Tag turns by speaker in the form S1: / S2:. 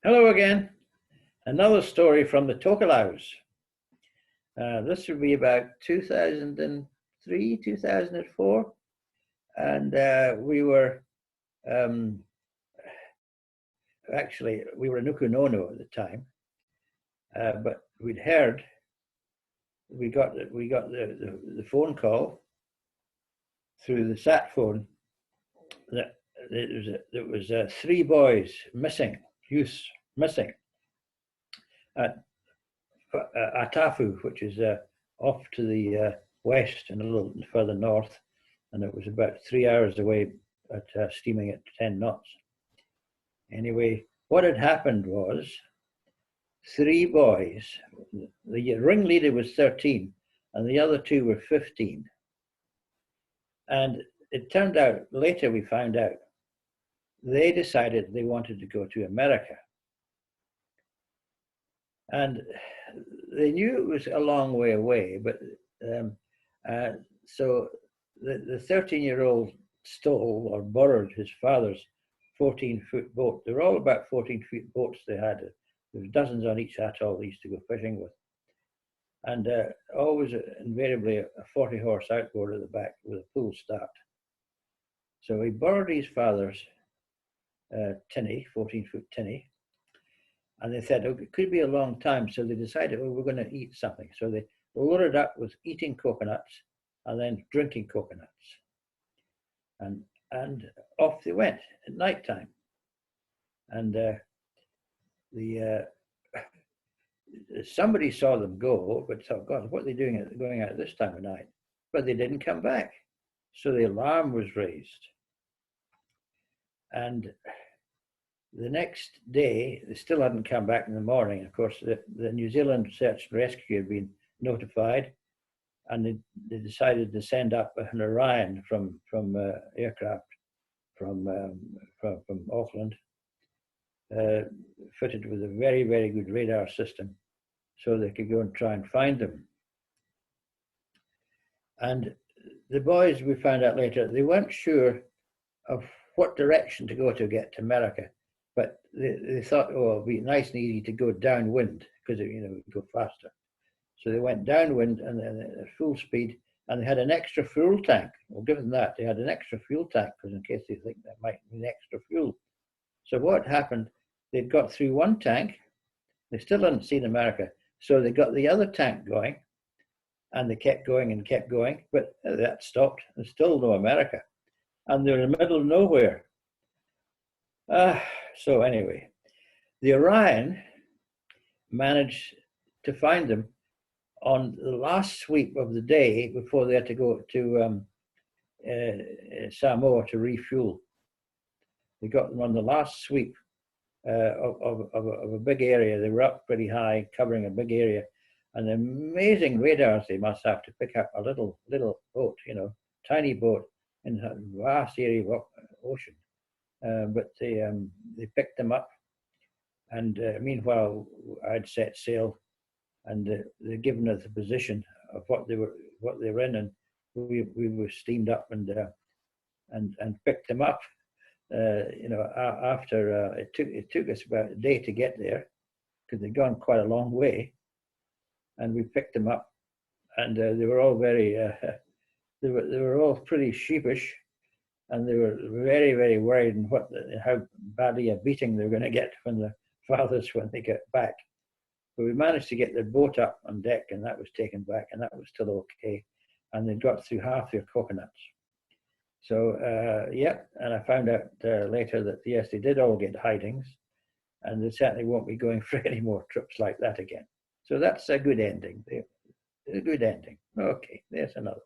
S1: Hello again. Another story from the Tokelau's. This would be about 2003, 2004. And we were, um, we were in Ukunono at the time, but we'd heard, we got the phone call through the sat phone that there was three boys missing, youths missing at Atafu, which is off to the west and a little further north, and it was about 3 hours away at steaming at 10 knots. Anyway, what had happened was three boys, the ringleader was 13 and the other two were 15. And it turned out, later we found out, they decided they wanted to go to America. And they knew it was a long way away, but so the 13-year-old stole or borrowed his father's 14-foot boat. They were all about 14-foot boats they had. There were dozens on each atoll they used to go fishing with. And always invariably a 40-horse outboard at the back with a full start. So he borrowed his father's tinny, 14-foot tinny, and they said, oh, it could be a long time. So they decided, oh, we're going to eat something. So they loaded up with eating coconuts and then drinking coconuts. And off they went at night time. And somebody saw them go, but thought, God, what are they doing going out at this time of night? But they didn't come back. So the alarm was raised. And the next day, they still hadn't come back in the morning. Of course, the New Zealand Search and Rescue had been notified, and they decided to send up an Orion from aircraft from Auckland, fitted with a very, very good radar system, so they could go and try and find them. And the boys, we found out later, they weren't sure of what direction to go to get to America. But they thought, oh, it'll be nice and easy to go downwind because it would go faster. So they went downwind and then at full speed, and they had an extra fuel tank. Well, given that, they had an extra fuel tank because in case they think that might mean extra fuel. So what happened? They'd got through one tank. They still hadn't seen America, so they got the other tank going, and they kept going and kept going. But that stopped. There's still no America, and they're in the middle of nowhere. So anyway, the Orion managed to find them on the last sweep of the day before they had to go to Samoa to refuel. They got them on the last sweep of a big area. They were up pretty high, covering a big area, and amazing radars they must have to pick up a little boat, tiny boat in a vast area of ocean. But they picked them up, and meanwhile I'd set sail, and they'd given us the position of what they were in, and we were steamed up and picked them up. After it took us about a day to get there because they'd gone quite a long way, and we picked them up, and they were all very they were all pretty sheepish. And they were very, very worried and how badly a beating they were going to get from the fathers when they get back. But we managed to get their boat up on deck, and that was taken back, and that was still okay. And they got through half their coconuts. So, and I found out later that, yes, they did all get hidings, and they certainly won't be going for any more trips like that again. So that's a good ending. A good ending. Okay, there's another.